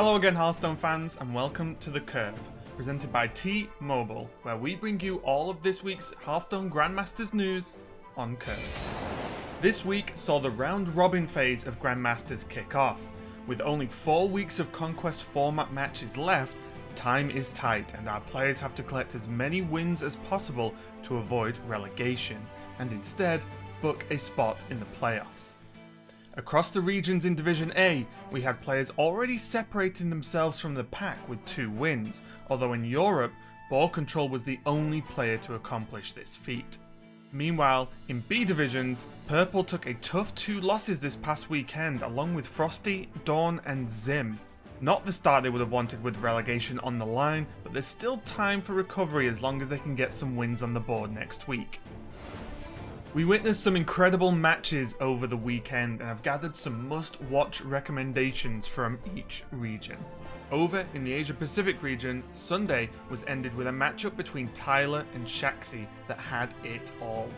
Hello again Hearthstone fans and welcome to The Curve, presented by T-Mobile, where we bring you all of this week's Hearthstone Grandmasters news on Curve. This week saw the round robin phase of Grandmasters kick off. With only 4 weeks of Conquest format matches left, time is tight and our players have to collect as many wins as possible to avoid relegation, and instead book a spot in the playoffs. Across the regions in Division A, we had players already separating themselves from the pack with 2 wins, although in Europe, Ball Control was the only player to accomplish this feat. Meanwhile, in B divisions, Purple took a tough 2 losses this past weekend along with Frosty, Dawn and Zim. Not the start they would have wanted with relegation on the line, but there's still time for recovery as long as they can get some wins on the board next week. We witnessed some incredible matches over the weekend and have gathered some must-watch recommendations from each region. Over in the Asia Pacific region, Sunday was ended with a matchup between Tyler and Shaxi that had it all.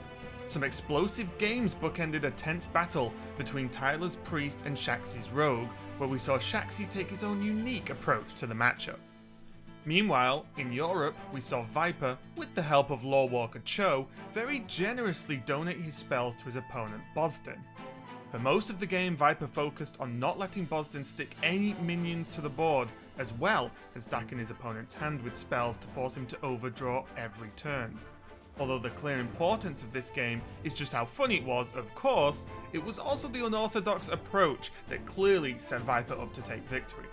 Some explosive games bookended a tense battle between Tyler's Priest and Shaxi's Rogue, where we saw Shaxi take his own unique approach to the matchup. Meanwhile, in Europe, we saw Viper, with the help of Lorewalker Cho, very generously donate his spells to his opponent Boston. For most of the game, Viper focused on not letting Boston stick any minions to the board, as well as stacking his opponent's hand with spells to force him to overdraw every turn. Although the clear importance of this game is just how funny it was, of course, it was also the unorthodox approach that clearly set Viper up to take victory.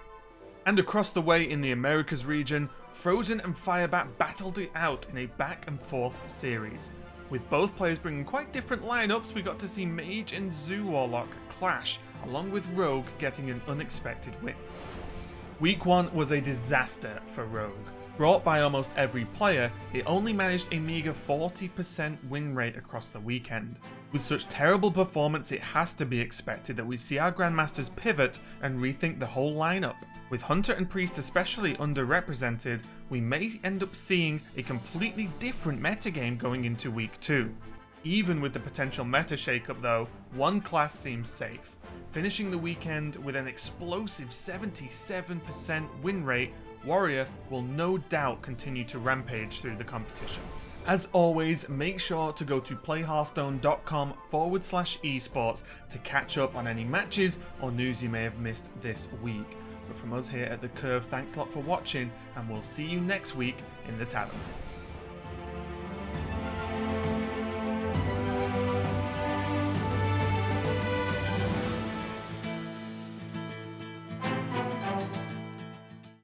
And across the way in the Americas region, Frozen and Firebat battled it out in a back and forth series. With both players bringing quite different lineups, we got to see Mage and Zoo Warlock clash, along with Rogue getting an unexpected win. Week 1 was a disaster for Rogue. Brought by almost every player, it only managed a meager 40% win rate across the weekend. With such terrible performance, it has to be expected that we see our Grandmasters pivot and rethink the whole lineup. With Hunter and Priest especially underrepresented, we may end up seeing a completely different metagame going into Week 2. Even with the potential meta shakeup though, one class seems safe. Finishing the weekend with an explosive 77% win rate, Warrior will no doubt continue to rampage through the competition. As always, make sure to go to playhearthstone.com/esports to catch up on any matches or news you may have missed this week. But from us here at The Curve, thanks a lot for watching, and we'll see you next week in the tavern.